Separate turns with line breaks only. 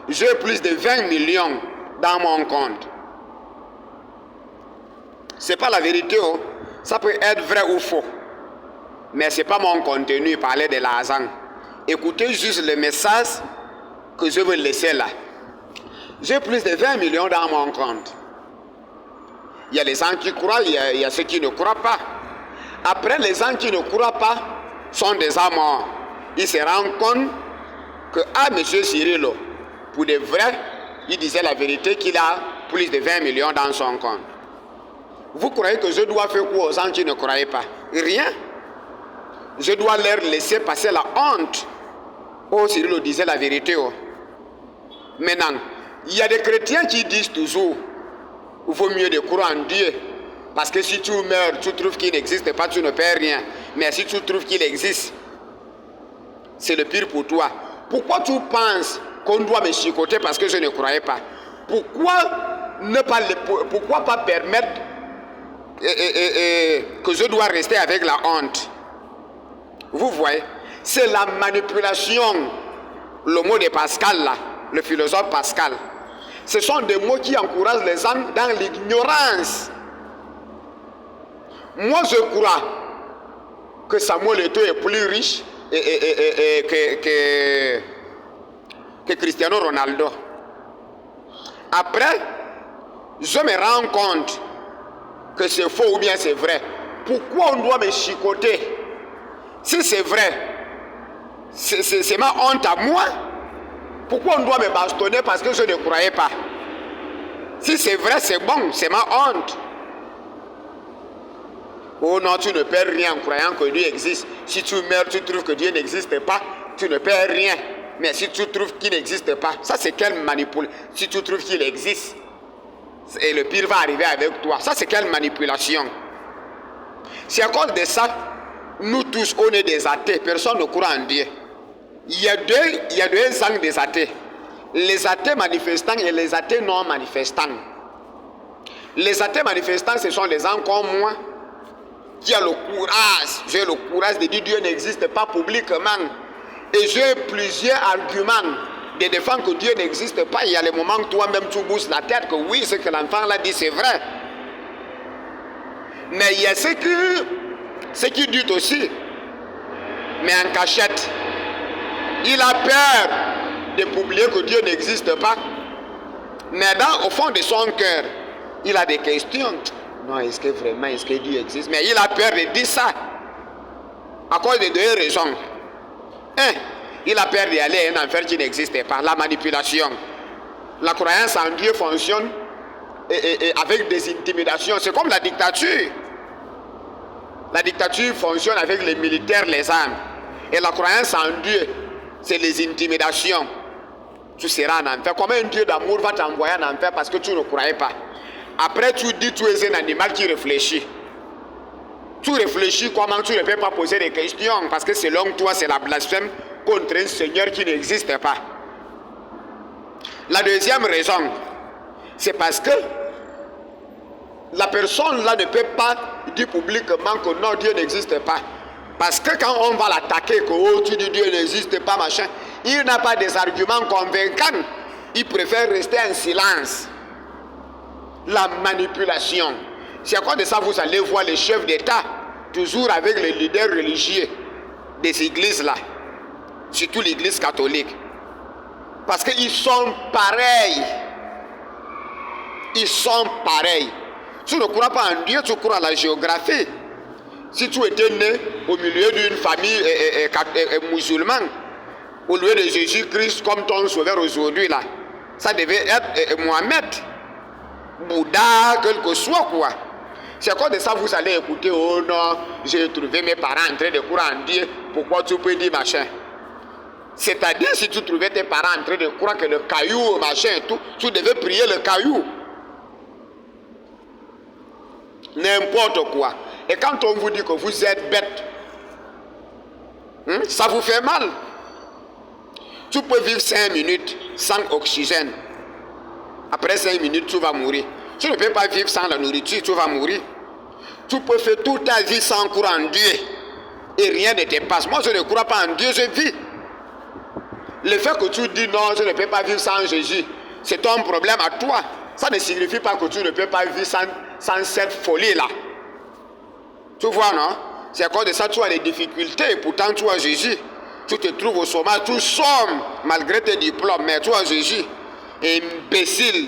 j'ai plus de 20 millions dans mon compte. Ce n'est pas la vérité, oh. Ça peut être vrai ou faux. Mais ce n'est pas mon contenu, parler de l'argent. Écoutez juste le message que je veux laisser là. J'ai plus de 20 millions dans mon compte. Il y a les gens qui croient, il y a ceux qui ne croient pas. Après, les gens qui ne croient pas sont déjà morts. Ils se rendent compte que, M. Cyrilo, pour de vrai, il disait la vérité qu'il a plus de 20 millions dans son compte. Vous croyez que je dois faire quoi aux gens qui ne croyaient pas? Rien. Je dois leur laisser passer la honte. Oh, Cyrilo disait la vérité. Oh. Maintenant, il y a des chrétiens qui disent toujours, il vaut mieux de croire en Dieu. Parce que si tu meurs, tu trouves qu'il n'existe pas, tu ne perds rien. Mais si tu trouves qu'il existe, c'est le pire pour toi. Pourquoi tu penses qu'on doit me chicoter parce que je ne croyais pas? Pourquoi pas permettre que je dois rester avec la honte? Vous voyez, c'est la manipulation. Le mot de Pascal là, le philosophe Pascal. Ce sont des mots qui encouragent les gens dans l'ignorance. Moi, je crois que Samuel Eto'o est plus riche que Cristiano Ronaldo. Après, je me rends compte que c'est faux ou bien c'est vrai. Pourquoi on doit me chicoter? Si c'est vrai, c'est ma honte à moi. Pourquoi on doit me bastonner parce que je ne croyais pas? Si c'est vrai, c'est bon, c'est ma honte. Oh non, tu ne perds rien en croyant que Dieu existe. Si tu meurs, tu trouves que Dieu n'existe pas, tu ne perds rien. Mais si tu trouves qu'il n'existe pas, ça c'est quelle manipulation? Si tu trouves qu'il existe, et le pire va arriver avec toi, ça c'est quelle manipulation? C'est à cause de ça, nous tous on est des athées, personne ne croit en Dieu. Il y a deux angles des athées. Les athées manifestants et les athées non manifestants. Les athées manifestants, ce sont les gens comme moi, qui a le courage, j'ai le courage de dire Dieu n'existe pas publiquement. Et j'ai plusieurs arguments de défendre que Dieu n'existe pas. Il y a les moments où toi-même tu bouges la tête que oui, ce que l'enfant l'a dit c'est vrai. Mais il y a ce qui dit aussi, mais en cachette. Il a peur de publier que Dieu n'existe pas. Mais au fond de son cœur, il a des questions. Non, est-ce que Dieu existe? Mais il a peur de dire ça. À cause de deux raisons. Un, il a peur d'aller à un enfer qui n'existe pas. La manipulation. La croyance en Dieu fonctionne avec des intimidations. C'est comme la dictature. La dictature fonctionne avec les militaires, les armes. Et la croyance en Dieu, c'est les intimidations. Tu seras en enfer. Comment un Dieu d'amour va t'envoyer en enfer parce que tu ne croyais pas? Après, tu dis tu es un animal qui réfléchit. Tu réfléchis comment tu ne peux pas poser des questions parce que selon toi, c'est la blasphème contre un Seigneur qui n'existe pas. La deuxième raison, c'est parce que la personne là ne peut pas dire publiquement que non, Dieu n'existe pas. Parce que quand on va l'attaquer, que oh, tu dis Dieu n'existe pas, machin, il n'a pas des arguments convaincants. Il préfère rester en silence. La manipulation. C'est à cause de ça vous allez voir les chefs d'État, toujours avec les leaders religieux des églises là, surtout l'église catholique. Parce qu'ils sont pareils. Ils sont pareils. Tu ne crois pas en Dieu, tu crois à la géographie. Si tu étais né au milieu d'une famille musulmane, au lieu de Jésus-Christ comme ton sauveur aujourd'hui là, ça devait être Mohamed, Bouddha, quel que soit quoi. C'est à cause de ça vous allez écouter, oh non, j'ai trouvé mes parents en train de croire en Dieu, pourquoi tu peux dire machin? C'est-à-dire si tu trouvais tes parents en train de croire que le caillou, machin et tout, tu devais prier le caillou. N'importe quoi. Et quand on vous dit que vous êtes bête, ça vous fait mal. Tu peux vivre 5 minutes sans oxygène. Après 5 minutes, tu vas mourir. Tu ne peux pas vivre sans la nourriture, tu vas mourir. Tu peux faire toute ta vie sans croire en Dieu. Et rien ne te passe. Moi, je ne crois pas en Dieu, je vis. Le fait que tu dis non, je ne peux pas vivre sans Jésus, c'est ton problème à toi. Ça ne signifie pas que tu ne peux pas vivre sans cette folie-là. Tu vois, non? C'est à cause de ça que tu as des difficultés. Pourtant, tu as Jésus. Tu te trouves au chômage. Tu sommes malgré tes diplômes, mais tu as Jésus. Imbécile.